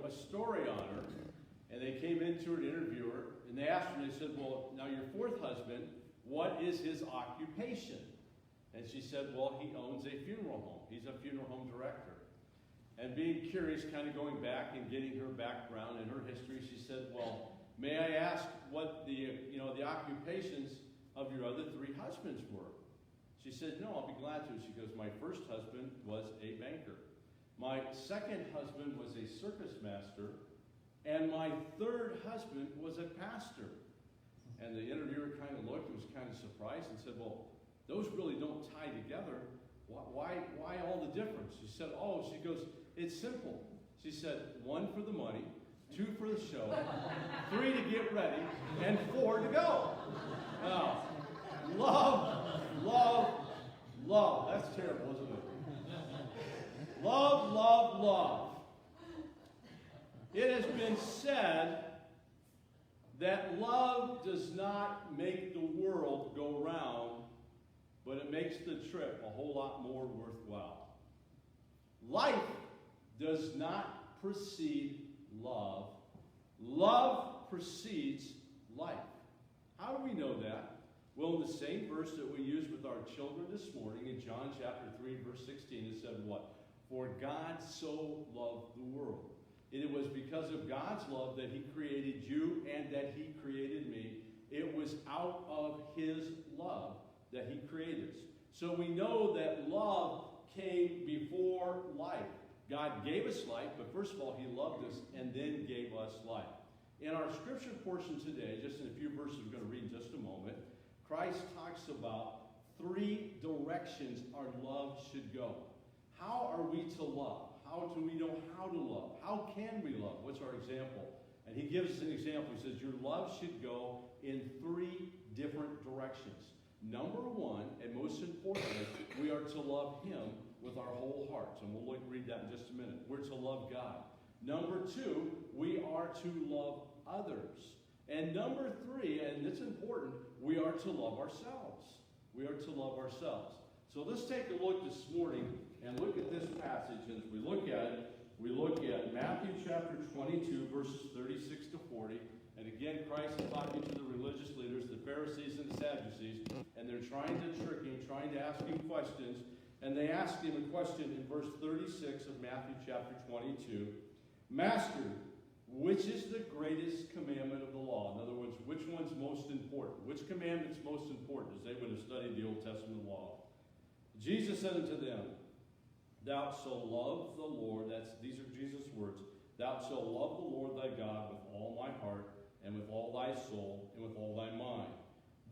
a story on her, and they came into her to interview her, and they asked her, they said, well, now your fourth husband, what is his occupation? And she said, well, he owns a funeral home. He's a funeral home director. And being curious, kind of going back and getting her background and her history, she said, well, may I ask what the occupations of your other three husbands were? She said, no, I'll be glad to. She goes, my first husband was a banker. My second husband was a circus master. And my third husband was a pastor. And the interviewer kind of looked and was kind of surprised and said, well, those really don't tie together. Why all the difference? She said, she goes, it's simple. She said, 1 for the money, 2 for the show, 3 to get ready, and 4 to go. Now, love. That's terrible, isn't it? Love. It has been said that love does not make the world go round, but it makes the trip a whole lot more worthwhile. Life does not precede love. Love precedes life. How do we know that? Well, in the same verse that we used with our children this morning, in John chapter 3, verse 16, it said what? For God so loved the world. It was because of God's love that he created you and that he created me. It was out of his love that he created us. So we know that love came before life. God gave us life, but first of all, he loved us and then gave us life. In our scripture portion today, just in a few verses we're going to read in just a moment, Christ talks about 3 directions our love should go. How are we to love? How do we know how to love? How can we love? What's our example? And he gives us an example. He says, your love should go in 3 different directions. Number 1, and most importantly, we are to love him with our whole hearts. And we'll read that in just a minute. We're to love God. Number 2, we are to love others. And number 3, and it's important, we are to love ourselves. We are to love ourselves. So let's take a look this morning and look at this passage. And as we look at it, we look at Matthew chapter 22, verses 36 to 40. And again, Christ is talking to the religious leaders, the Pharisees and the Sadducees, and they're trying to trick him, trying to ask him questions. And they ask him a question in verse 36 of Matthew chapter 22. Master, which is the greatest commandment of the law? In other words, which one's most important? Which commandment's most important, as they would have studied the Old Testament law? Jesus said unto them, Thou shalt love the Lord, these are Jesus' words, Thou shalt love the Lord thy God with all my heart, and with all thy soul, and with all thy mind.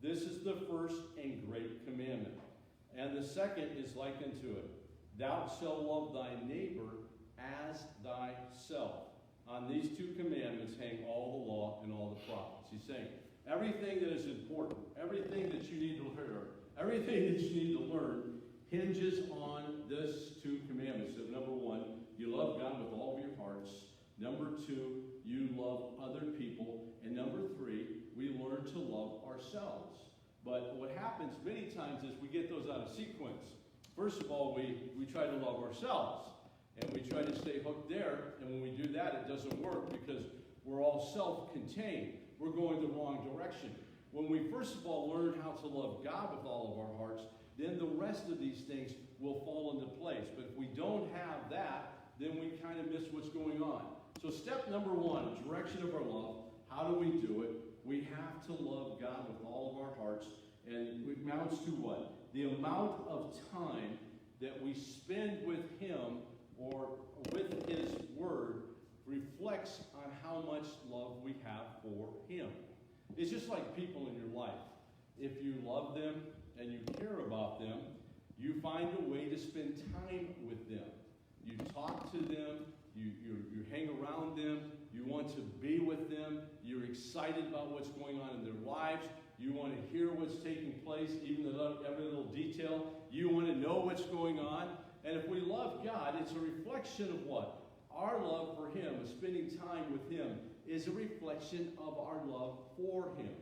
This is the first and great commandment. And the second is like unto it. Thou shalt love thy neighbor as thyself. On these 2 commandments hang all the law and all the prophets. He's saying, everything that is important, everything that you need to learn, everything that you need to learn hinges on this 2 commandments. So number 1, you love God with all of your hearts. Number 2, you love other people. And number 3, we learn to love ourselves. But what happens many times is we get those out of sequence. First of all, we try to love ourselves. And we try to stay hooked there. And when we do that, it doesn't work because we're all self-contained. We're going the wrong direction. When we first of all learn how to love God with all of our hearts, then the rest of these things will fall into place. But if we don't have that, then we kind of miss what's going on. So step number 1, direction of our love. How do we do it? We have to love God with all of our hearts. And it amounts to what? The amount of time that we spend with him or with his word reflects on how much love we have for him. It's just like people in your life. If you love them and you care about them, you find a way to spend time with them. You talk to them, you hang around them, you want to be with them, you're excited about what's going on in their lives, you want to hear what's taking place, even every little detail, you want to know what's going on. And if we love God, it's a reflection of what? Our love for him, spending time with him, is a reflection of our love for him.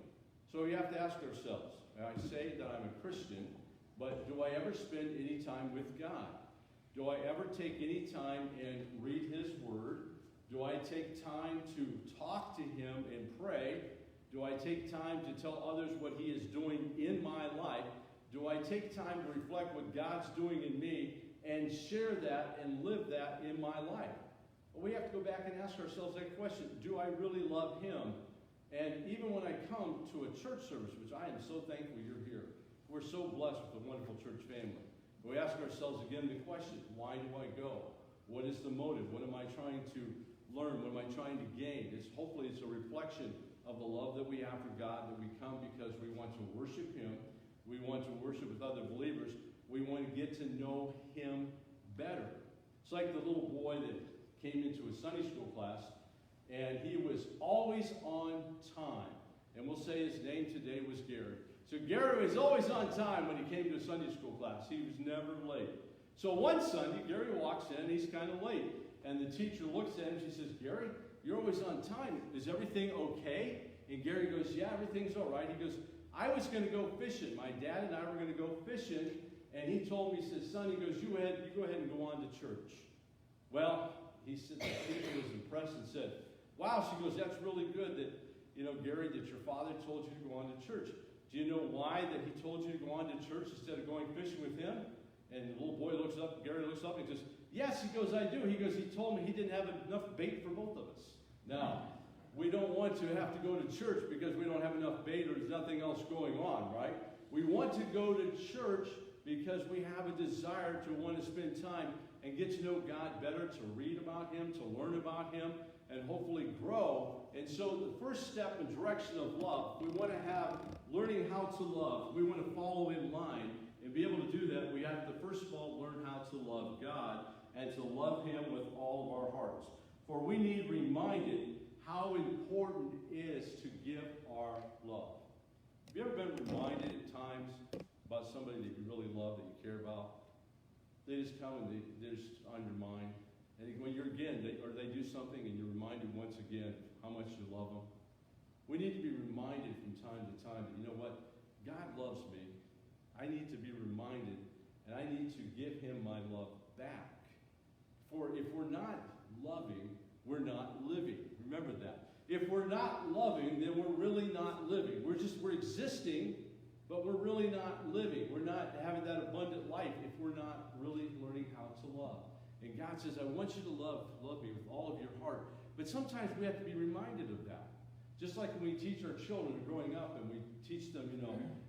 So we have to ask ourselves, I say that I'm a Christian, but do I ever spend any time with God? Do I ever take any time and read his word? Do I take time to talk to him and pray? Do I take time to tell others what he is doing in my life? Do I take time to reflect what God's doing in me and share that and live that in my life? Well, we have to go back and ask ourselves that question. Do I really love him? And even when I come to a church service, which I am so thankful you're here, we're so blessed with a wonderful church family. We ask ourselves again the question, why do I go? What is the motive? What am I trying to learn? What am I trying to gain? Hopefully it's a reflection of the love that we have for God, that we come because we want to worship him. We want to worship with other believers. We want to get to know him better. It's like the little boy that came into a Sunday school class, and he was always on time. And we'll say his name today was Gary. So Gary was always on time when he came to a Sunday school class. He was never late. So one Sunday, Gary walks in, he's kind of late. And the teacher looks at him, she says, Gary, you're always on time. Is everything okay? And Gary goes, yeah, everything's all right. He goes, I was going to go fishing. My dad and I were going to go fishing. And he told me, he says, son, he goes, you go ahead and go on to church. Well, he said, the teacher was impressed and said, wow, she goes, that's really good that, Gary, that your father told you to go on to church. Do you know why that he told you to go on to church instead of going fishing with him? And the little boy looks up, Gary looks up and he goes, yes, he goes, I do. He goes, he told me he didn't have enough bait for both of us. Now, we don't want to have to go to church because we don't have enough bait or there's nothing else going on, right? We want to go to church because we have a desire to want to spend time and get to know God better, to read about him, to learn about him, and hopefully grow. And so the first step in direction of love, we want to have learning how to love. We want to follow in line and be able to do that. We have to, first of all, learn how to love God and to love him with all of our hearts. For we need reminded how important it is to give our love. Have you ever been reminded at times about somebody that you really love, that you care about? They just come and they're just on your mind. And when you're again, or they do something and you're reminded once again how much you love them. We need to be reminded from time to time that, you know what? God loves me. I need to be reminded, and I need to give him my love back. For if we're not loving, we're not living. Remember that. If we're not loving, then we're really not living. We're existing, but we're really not living. We're not having that abundant life if we're not really learning how to love. And God says, I want you to love me with all of your heart. But sometimes we have to be reminded of that. Just like when we teach our children growing up and we teach them,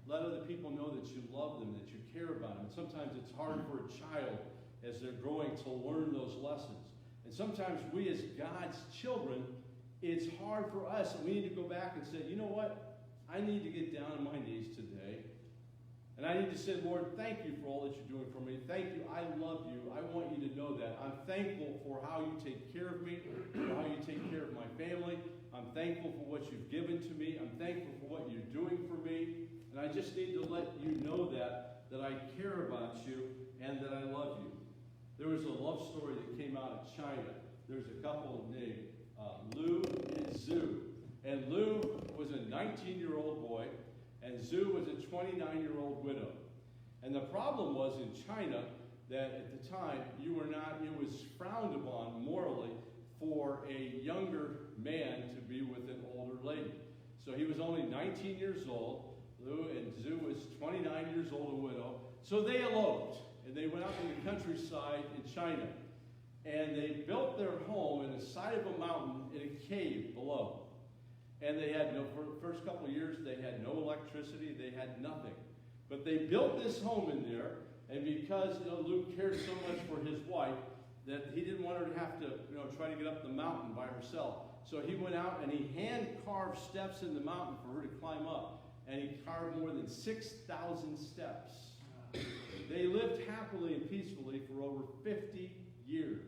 let other people know that you love them, that you care about them. And sometimes it's hard for a child as they're growing to learn those lessons. And sometimes we as God's children, it's hard for us. And we need to go back and say, you know what? I need to get down on my knees today. And I need to say, Lord, thank you for all that you're doing for me. Thank you. I love you. I want you to know that. I'm thankful for how you take care of me, for how you take care of my family. I'm thankful for what you've given to me. I'm thankful for what you're doing for me. And I just need to let you know that I care about you and that I love you. There was a love story that came out of China. There's a couple named Lu and Zhu. And Lu was a 19-year-old boy, and Zhu was a 29-year-old widow. And the problem was in China that at the time it was frowned upon morally for a younger man to be with an older lady. So he was only 19 years old. Lu and Zhu was 29 years old, a widow. So they eloped, and they went out in the countryside in China. And they built their home in the side of a mountain in a cave below. And they had for the first couple of years, they had no electricity, they had nothing. But they built this home in there, and because Luke cared so much for his wife, that he didn't want her to have to try to get up the mountain by herself. So he went out and he hand-carved steps in the mountain for her to climb up. And he carved more than 6,000 steps. They lived happily and peacefully for over 50 years.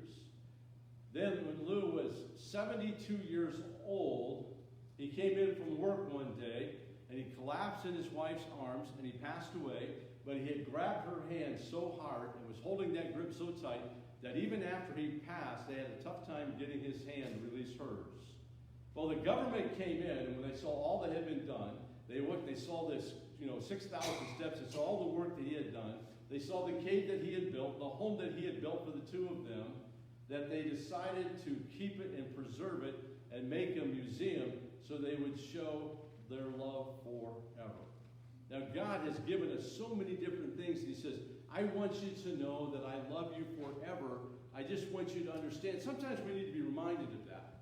Then when Lu was 72 years old, he came in from work one day, and he collapsed in his wife's arms, and he passed away, but he had grabbed her hand so hard and was holding that grip so tight that even after he passed, they had a tough time getting his hand to release hers. Well, the government came in, and when they saw all that had been done, they looked, they saw this, 6,000 steps, they saw all the work that he had done, they saw the cave that he had built, the home that he had built for the two of them, that they decided to keep it and preserve it and make a museum so they would show their love forever. Now, God has given us so many different things. He says, I want you to know that I love you forever. I just want you to understand. Sometimes we need to be reminded of that.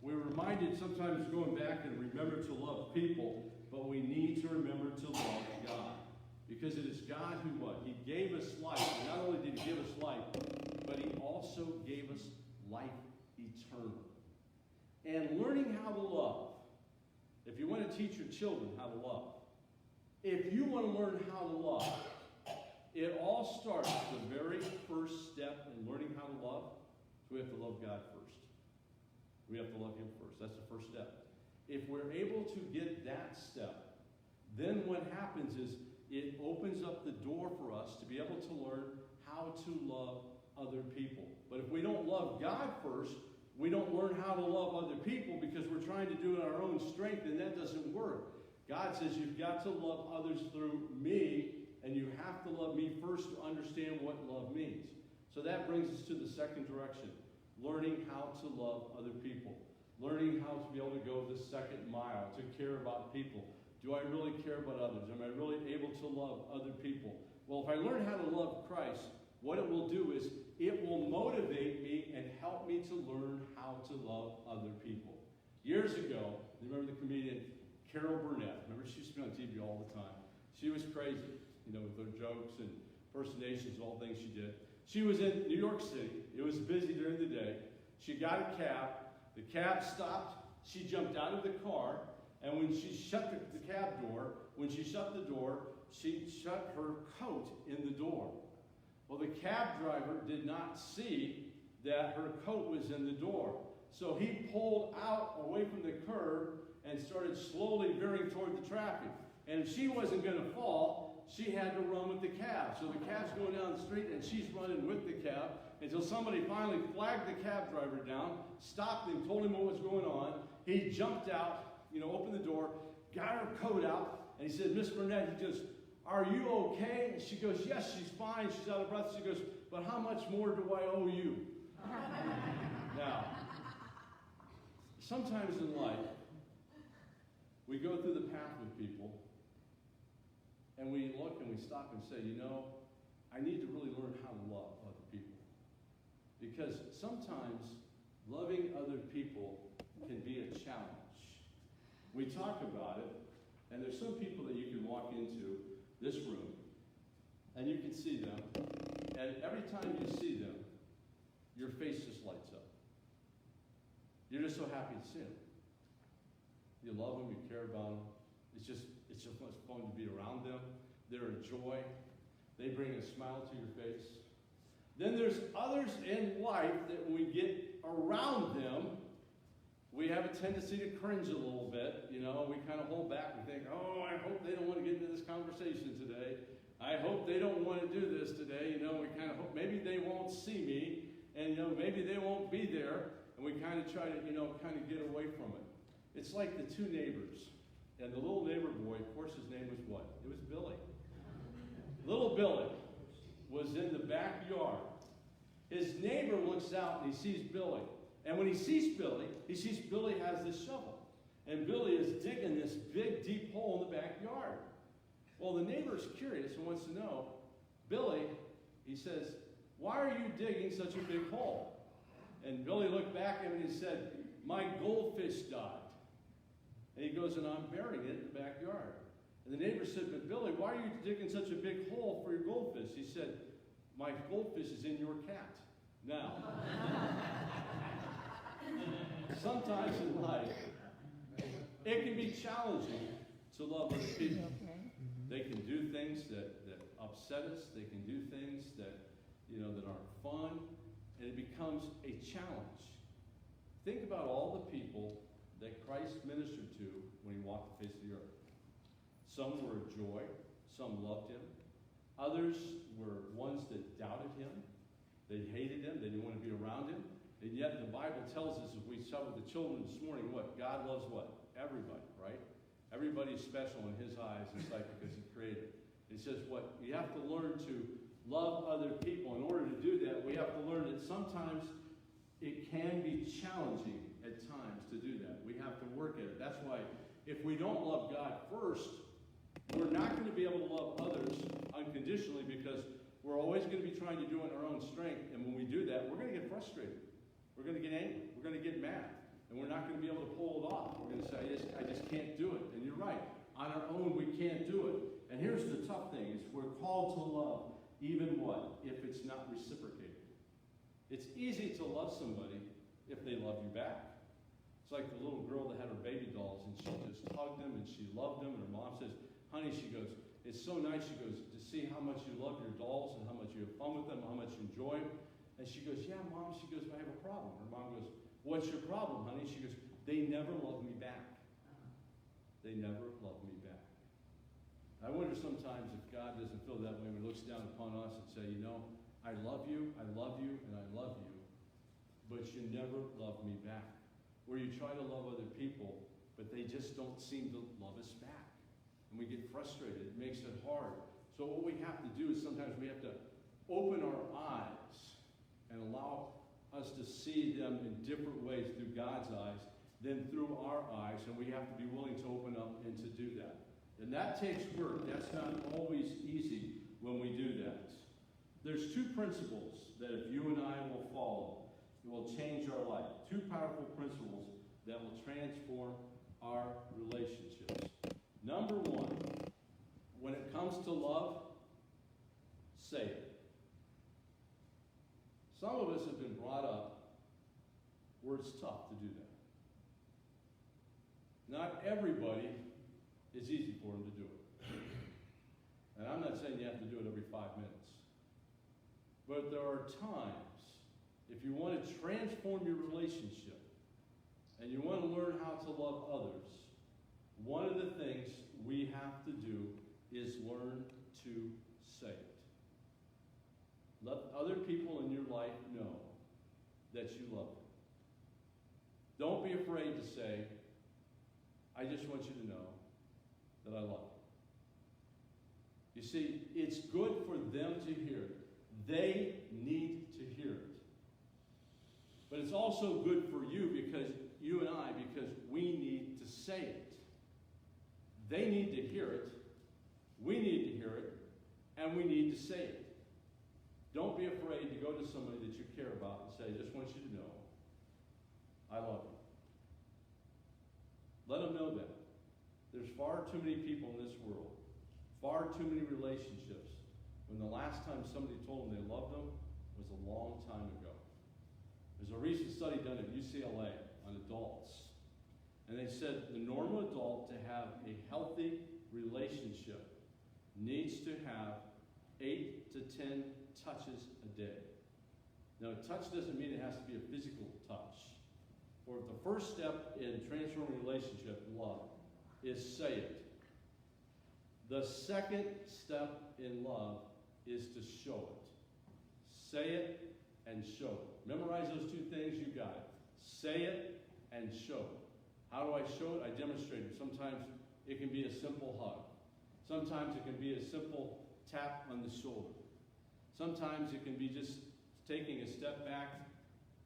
We're reminded sometimes going back and remember to love people, but we need to remember to love God. Because it is God who what? He gave us life. And not only did he give us life, but he also gave us life eternal. And learning how to love. If you want to teach your children how to love, if you want to learn how to love, it all starts, the very first step in learning how to love, so we have to love God first. We have to love him first. That's the first step. If we're able to get that step, then what happens is it opens up the door for us to be able to learn how to love other people. But if we don't love God first, we don't learn how to love other people because we're trying to do it in our own strength, and that doesn't work. God says you've got to love others through me, and you have to love me first to understand what love means. So that brings us to the second direction, learning how to love other people. Learning how to be able to go the second mile, to care about people. Do I really care about others? Am I really able to love other people? Well, if I learn how to love Christ, what it will do is it will motivate me and help me to learn how to love other people. Years ago, you remember the comedian Carol Burnett? Remember, she used to be on TV all the time. She was crazy, with her jokes and impersonations, all things she did. She was in New York City. It was busy during the day. She got a cab. The cab stopped. She jumped out of the car. And when she shut the cab door, she shut her coat in the door. Well, the cab driver did not see that her coat was in the door. So he pulled out away from the curb and started slowly veering toward the traffic. And if she wasn't going to fall, she had to run with the cab. So the cab's going down the street, and she's running with the cab until somebody finally flagged the cab driver down, stopped him, told him what was going on. He jumped out, opened the door, got her coat out, and he said, Miss Burnett, he goes, are you okay? And she goes, yes, she's fine. She's out of breath. She goes, but how much more do I owe you? Now, sometimes in life, we go through the path with people, and we look and we stop and say, I need to really learn how to love other people. Because sometimes loving other people can be a challenge. We talk about it, and there's some people that you can walk into this room, and you can see them, and every time you see them, your face just lights up. You're just so happy to see them. You love them, you care about them. It's just much fun to be around them. They're a joy. They bring a smile to your face. Then there's others in life that when we get around them, we have a tendency to cringe a little bit. We kind of hold back and think, oh, I hope they don't want to get into this conversation today. I hope they don't want to do this today. We kind of hope maybe they won't see me, and maybe they won't be there, and we kind of try to kind of get away from it. It's like the two neighbors. And the little neighbor boy, of course, his name was what? It was Billy. Little Billy was in the backyard. His neighbor looks out and he sees Billy. And when he sees Billy has this shovel. And Billy is digging this big, deep hole in the backyard. Well, the neighbor's curious and wants to know, Billy, he says, why are you digging such a big hole? And Billy looked back at him and he said, my goldfish died. And he goes, and I'm burying it in the backyard. And the neighbor said, but Billy, why are you digging such a big hole for your goldfish? He said, my goldfish is in your cat. Now, sometimes in life, it can be challenging to love other people. They can do things that upset us. They can do things that aren't fun. And it becomes a challenge. Think about all the people that Christ ministered to when he walked the face of the earth. Some were a joy. Some loved him. Others were ones that doubted him. They hated him. They didn't want to be around him. And yet the Bible tells us, as we saw with the children this morning, what? God loves what? Everybody, right? Everybody's special in his eyes and sight because he created. He says what? You have to learn to love other people. In order to do that, we have to learn that sometimes it can be challenging at times to do that. We have to work at it. That's why if we don't love God first, we're not going to be able to love others unconditionally, because we're always going to be trying to do it in our own strength. And when we do that, we're going to get frustrated. We're going to get angry. We're going to get mad. And we're not going to be able to pull it off. We're going to say, I just can't do it. And you're right. On our own, we can't do it. And here's the tough thing, is we're called to love even what? If it's not reciprocated. It's easy to love somebody if they love you back. It's like the little girl that had her baby dolls, and she just hugged them and she loved them. And her mom says, honey, she goes, it's so nice, she goes, to see how much you love your dolls and how much you have fun with them, how much you enjoy them. And she goes, yeah, Mom, she goes, I have a problem. Her mom goes, what's your problem, honey? She goes, they never love me back. They never love me back. I wonder sometimes if God doesn't feel that way when he looks down upon us and say, you know, I love you, and I love you, but you never love me back. Where you try to love other people, but they just don't seem to love us back. And we get frustrated. It makes it hard. So what we have to do is sometimes we have to open our eyes and allow us to see them in different ways through God's eyes than through our eyes, and we have to be willing to open up and to do that. And that takes work. That's not always easy when we do that. There's two principles that if you and I will follow, it will change our life. Two powerful principles that will transform our relationships. Number one, when it comes to love, say it. Some of us have been brought up where it's tough to do that. Not everybody is easy for them to do it. And I'm not saying you have to do it every 5 minutes. But there are times, if you want to transform your relationship and you want to learn how to love others, one of the things we have to do is learn to say it. Let other people in your life know that you love them. Don't be afraid to say, I just want you to know that I love you. You see, it's good for them to hear it. They need to hear it. But it's also good for you, because you and I, because we need to say it. They need to hear it. We need to hear it. And we need to say it. Don't be afraid to go to somebody that you care about and say, I just want you to know, I love you. Let them know that. There's far too many people in this world, far too many relationships, when the last time somebody told them they loved them was a long time ago. There's a recent study done at UCLA on adults. And they said the normal adult to have a healthy relationship needs to have 8 to 10 touches a day. Now, touch doesn't mean it has to be a physical touch. For the first step in transforming a relationship, love, is say it. The second step in love is to show it. Say it and show it. Memorize those two things, you got it. Say it and show it. How do I show it? I demonstrate it. Sometimes it can be a simple hug. Sometimes it can be a simple tap on the shoulder. Sometimes it can be just taking a step back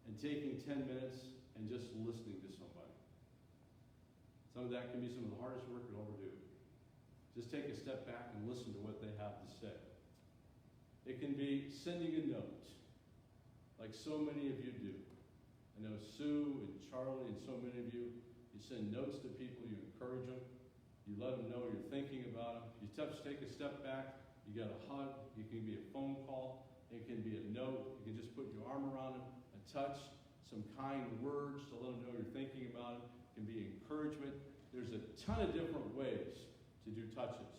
and taking 10 minutes and just listening to somebody. Some of that can be some of the hardest work you'll ever do. Just take a step back and listen to what they have to say. It can be sending a note, like so many of you do. I know Sue and Charlie and so many of you, you send notes to people, you encourage them, you let them know you're thinking about them. You take a step back, you got a hug, it can be a phone call, it can be a note, you can just put your arm around them, a touch, some kind words to let them know you're thinking about them. It can be encouragement. There's a ton of different ways to do touches.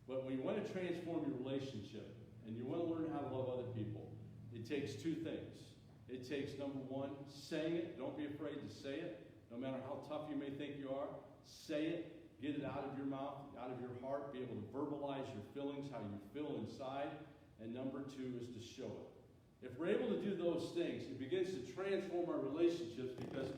But when you want to transform your relationship and you want to learn how to love other people, it takes two things. It takes, number one, saying it. Don't be afraid to say it. No matter how tough you may think you are, say it. Get it out of your mouth, out of your heart. Be able to verbalize your feelings, how you feel inside. And number two is to show it. If we're able to do those things, it begins to transform our relationships, because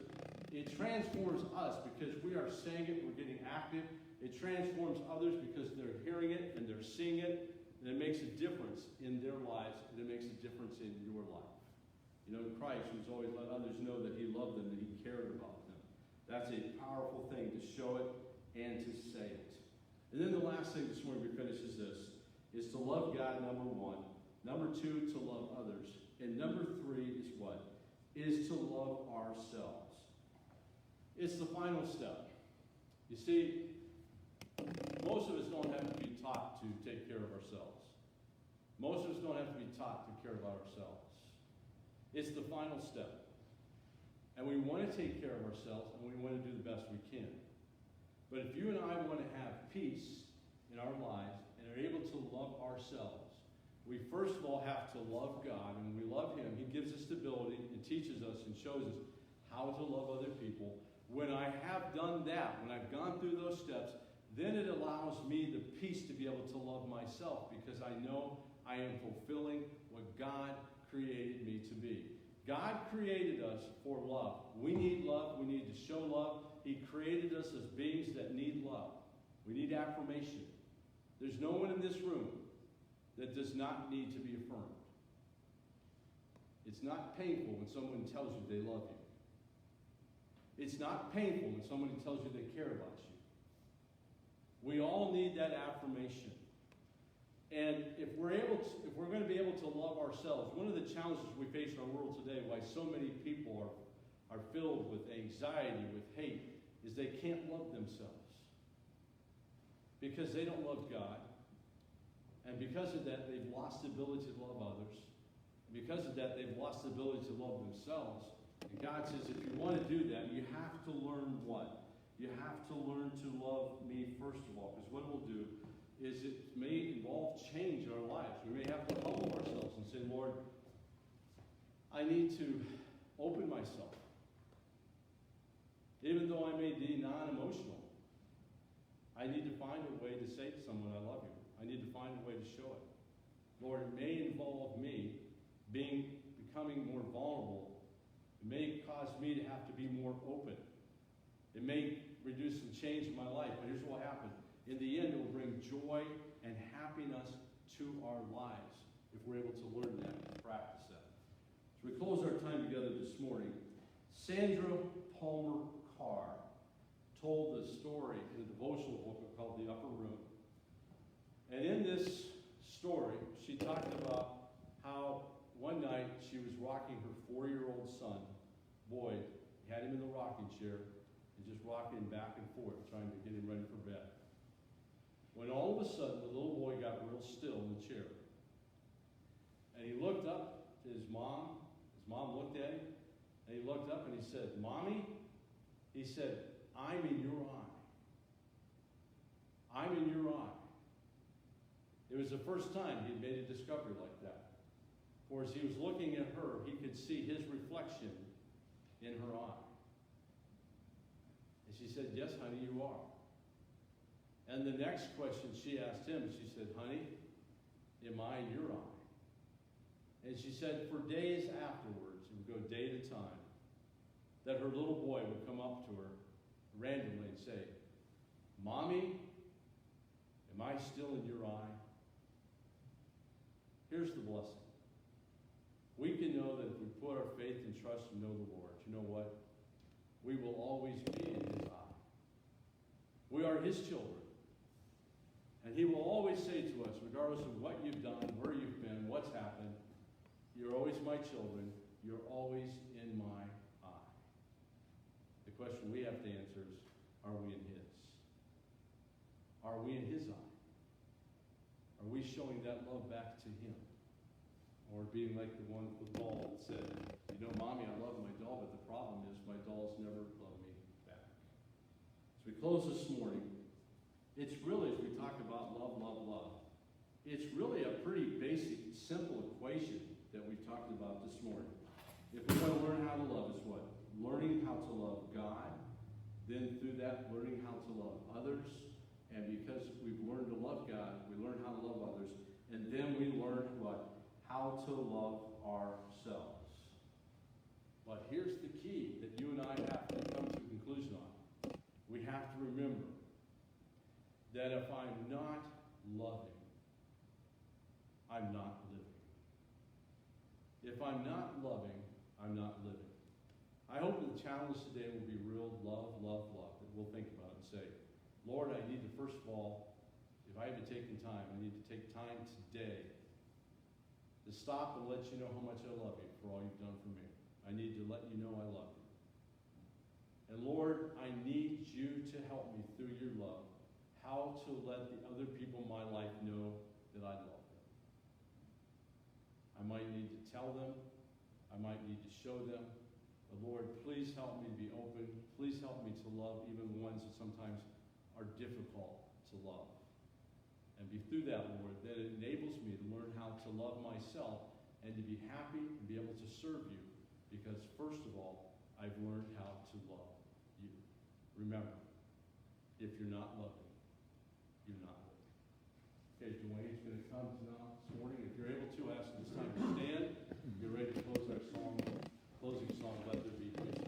it transforms us because we are saying it, we're getting active. It transforms others because they're hearing it and they're seeing it, and it makes a difference in their lives, and it makes a difference in your life. You know, Christ was always let others know that he loved them, that he cared about them. That's a powerful thing to show it and to say it. And then the last thing this morning we finish is this, is to love God, number one. Number two, to love others. And number three is what? Is to love ourselves. It's the final step. You see, most of us don't have to be taught to take care of ourselves. Most of us don't have to be taught to care about ourselves. It's the final step. And we want to take care of ourselves, and we want to do the best we can. But if you and I want to have peace in our lives and are able to love ourselves, we first of all have to love God. And when we love him, he gives us stability and teaches us and shows us how to love other people. When I have done that, when I've gone through those steps, then it allows me the peace to be able to love myself, because I know I am fulfilling what God created me to be. God created us for love. We need love. We need to show love. He created us as beings that need love. We need affirmation. There's no one in this room that does not need to be affirmed. It's not painful when someone tells you they love you. It's not painful when somebody tells you they care about you. We all need that affirmation. And if we're going to be able to love ourselves, one of the challenges we face in our world today, why so many people are filled with anxiety, with hate, is they can't love themselves. Because they don't love God. And because of that, they've lost the ability to love others. And because of that, they've lost the ability to love themselves. And God says, if you want to do that, you have to learn what? You have to learn to love me first of all. Because what it will do is it may involve change in our lives. We may have to humble ourselves and say, Lord, I need to open myself. Even though I may be non-emotional, I need to find a way to say to someone, I love you. I need to find a way to show it. Lord, it may involve me becoming more vulnerable. It may cause me to have to be more open. It may reduce some change in my life, but here's what will happen. In the end, it will bring joy and happiness to our lives if we're able to learn that and practice that. So we close our time together this morning. Sandra Palmer Carr told the story in a devotional book called The Upper Room. And in this story, she talked about how one night she was rocking her 4-year-old son, Boyd. He had him in the rocking chair and just rocking him back and forth, trying to get him ready for bed. When all of a sudden, the little boy got real still in the chair. And he looked up to his mom. His mom looked at him, and he looked up and he said, Mommy, he said, I'm in your eye. I'm in your eye. It was the first time he'd made a discovery like that. For as he was looking at her, he could see his reflection in her eye. And she said, yes, honey, you are. And the next question she asked him, she said, honey, am I in your eye? And she said for days afterwards, it would go day at a time, that her little boy would come up to her randomly and say, Mommy, am I still in your eye? Here's the blessing. We can know that if we put our faith and trust and know the Lord, you know what? We will always be in his eye. We are his children. And he will always say to us, regardless of what you've done, where you've been, what's happened, you're always my children. You're always in my eye. The question we have to answer is, are we in his? Are we in his eye? Are we showing that love back to him? Or being like the one with the doll that said, you know, Mommy, I love my doll, but the problem is my dolls never love me back. As we close this morning, it's really, as we talk about love, love, love, it's really a pretty basic, simple equation that we've talked about this morning. If we want to learn how to love, it's what? Learning how to love God, then through that, learning how to love others, and because we've learned to love God, we learn how to love others, and then we learn what? How to love ourselves. But here's the key that you and I have to come to a conclusion on. We have to remember that if I'm not loving, I'm not living. If I'm not loving, the challenge today will be real love, love, love. That we'll think about it and say, Lord, I need to, first of all, if I haven't taken time, I need to take time today to stop and let you know how much I love you for all you've done for me. I need to let you know I love you. And Lord, I need you to help me through your love, how to let the other people in my life know that I love them. I might need to tell them. I might need to show them. But Lord, please help me to be open. Please help me to love even the ones that sometimes are difficult to love. And be through that, Lord, that it enables me to learn how to love myself and to be happy and be able to serve you. Because first of all, I've learned how to love you. Remember, if you're not loving, you're not living. Okay, Dwayne's going to come now this morning. If you're able to, ask him this time to stand. Get ready to close our song, closing song, Let There Be Peace.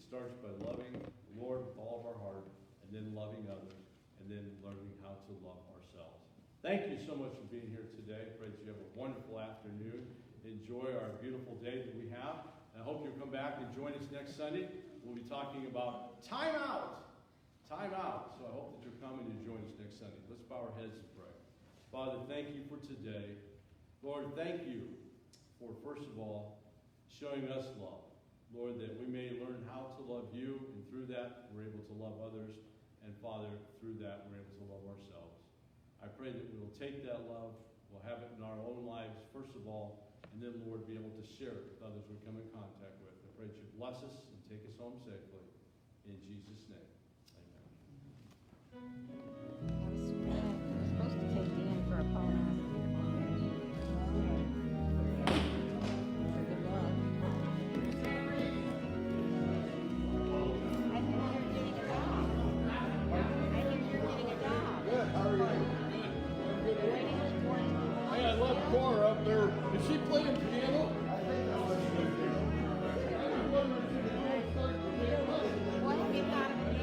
Starts by loving the Lord with all of our heart, and then loving others, and then learning how to love ourselves. Thank you so much for being here today. I pray that you have a wonderful afternoon. Enjoy our beautiful day that we have. And I hope you'll come back and join us next Sunday. We'll be talking about time out. Time out. So I hope that you're coming to join us next Sunday. Let's bow our heads and pray. Father, thank you for today. Lord, thank you for, first of all, showing us love. Lord, that we may learn how to love you, and through that, we're able to love others. And Father, through that, we're able to love ourselves. I pray that we will take that love, we'll have it in our own lives, first of all, and then, Lord, be able to share it with others we come in contact with. I pray that you bless us and take us home safely. In Jesus' name, amen. I was supposed to take you in for a colonoscopy. Cora up there, is she playing piano?